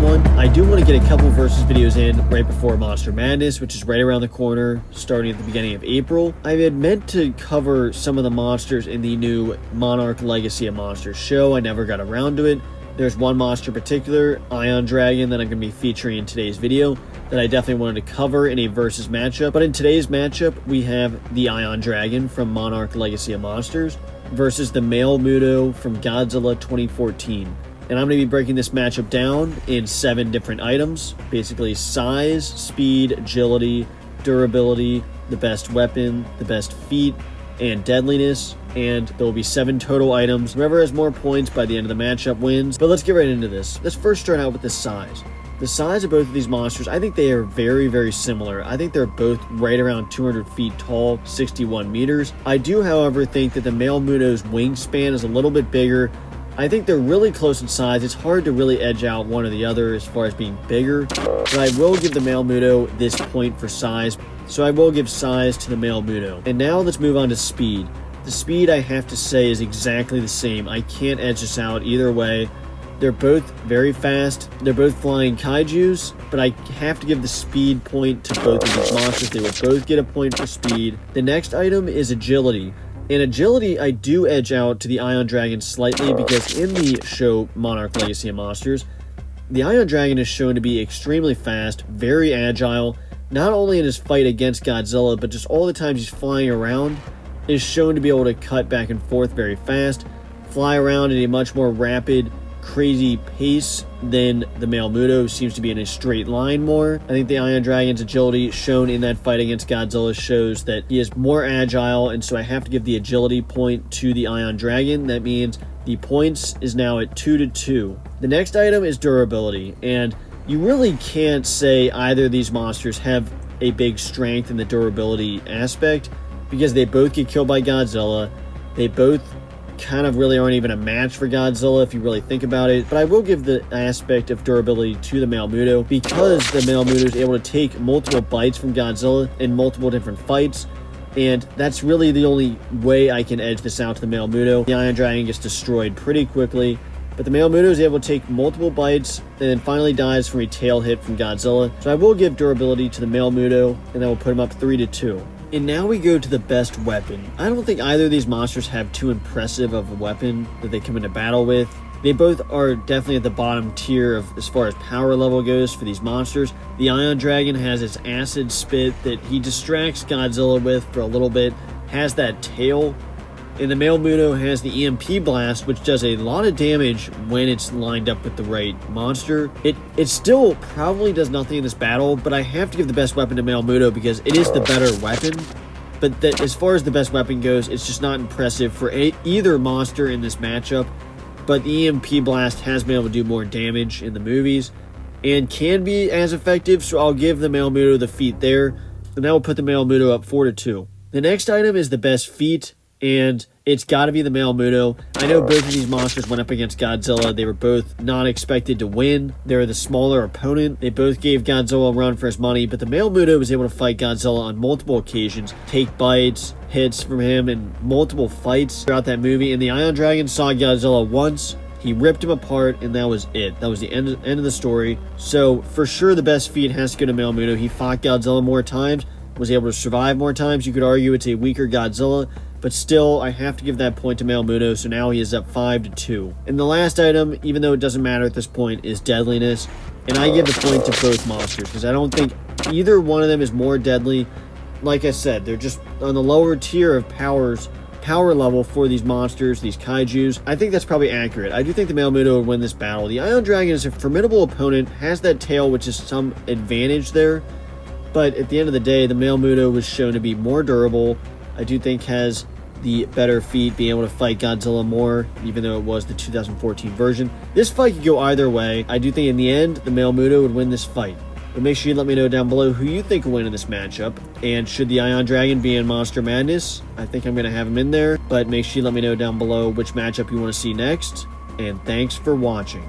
one. I do want to get a couple versus videos in right before Monster Madness, which is right around the corner, starting at the beginning of April. I had meant to cover some of the monsters in the new Monarch Legacy of Monsters show. I never got around to it. There's one monster in particular, Ion Dragon, that I'm going to be featuring in today's video that I definitely wanted to cover in a versus matchup. But in today's matchup, we have the Ion Dragon from Monarch Legacy of Monsters versus the male Muto from Godzilla 2014. And I'm going to be breaking this matchup down in 7 different items. Basically size, speed, agility, durability, the best weapon, the best feat, and deadliness, and there will be 7 total items. Whoever has more points by the end of the matchup wins. But let's get right into this. Let's first start out with the size. The size of both of these monsters, I think they are very, very similar. I think they're both right around 200 feet tall, 61 meters. I do, however, think that the male Muto's wingspan is a little bit bigger. I think they're really close in size. It's hard to really edge out one or the other as far as being bigger, but I will give the male Muto this point for size. So I will give size to the male Muto. And now let's move on to speed. The speed, I have to say, is exactly the same. I can't edge this out either way. They're both very fast. They're both flying kaijus, but I have to give the speed point to both of these monsters. They will both get a point for speed. The next item is agility. In agility, I do edge out to the Ion Dragon slightly because in the show Monarch Legacy of Monsters, the Ion Dragon is shown to be extremely fast, very agile, not only in his fight against Godzilla, but just all the times he's flying around, is shown to be able to cut back and forth very fast, fly around at a much more rapid, crazy pace than the male Muto seems to be in a straight line more. I think the Ion Dragon's agility shown in that fight against Godzilla shows that he is more agile, and so I have to give the agility point to the Ion Dragon. That means the points is now at 2-2. The next item is durability, and you really can't say either of these monsters have a big strength in the durability aspect because they both get killed by Godzilla. They both kind of really aren't even a match for Godzilla if you really think about it. But I will give the aspect of durability to the male Muto because the male Muto is able to take multiple bites from Godzilla in multiple different fights. And that's really the only way I can edge this out to the male Muto. The Ion Dragon gets destroyed pretty quickly, but the male Muto is able to take multiple bites and then finally dies from a tail hit from Godzilla. So I will give durability to the male Muto, and that will put him up 3-2. And now we go to the best weapon. I don't think either of these monsters have too impressive of a weapon that they come into battle with. They both are definitely at the bottom tier of as far as power level goes for these monsters. The Ion Dragon has its acid spit that he distracts Godzilla with for a little bit, has that tail. And the male Muto has the EMP blast, which does a lot of damage when it's lined up with the right monster. It still probably does nothing in this battle, but I have to give the best weapon to male Muto because it is the better weapon. But as far as the best weapon goes, it's just not impressive for either monster in this matchup. But the EMP blast has been able to do more damage in the movies and can be as effective, so I'll give the male Muto the feat there, and that will put the male Muto up 4-2. The next item is the best feat, and it's got to be the male Muto. I know both of these monsters went up against Godzilla. They were both not expected to win. They were the smaller opponent. They both gave Godzilla a run for his money, but the male Muto was able to fight Godzilla on multiple occasions, take bites, hits from him in multiple fights throughout that movie. And the Ion Dragon saw Godzilla once. He ripped him apart, and that was it. That was the end of the story. So for sure, the best feat has to go to male Muto. He fought Godzilla more times, was able to survive more times. You could argue it's a weaker Godzilla, but still, I have to give that point to male Muto, so now he is up 5-2. And the last item, even though it doesn't matter at this point, is deadliness. And I give the point to both monsters, because I don't think either one of them is more deadly. Like I said, they're just on the lower tier of power level for these monsters, these kaijus. I think that's probably accurate. I do think the male Muto would win this battle. The Ion Dragon is a formidable opponent, has that tail, which is some advantage there. But at the end of the day, the male Muto was shown to be more durable. I do think has the better feat, being able to fight Godzilla more, even though it was the 2014 version. This fight could go either way. I do think in the end, the male Muto would win this fight. But make sure you let me know down below who you think will win in this matchup. And should the Ion Dragon be in Monster Madness? I think I'm going to have him in there. But make sure you let me know down below which matchup you want to see next. And thanks for watching.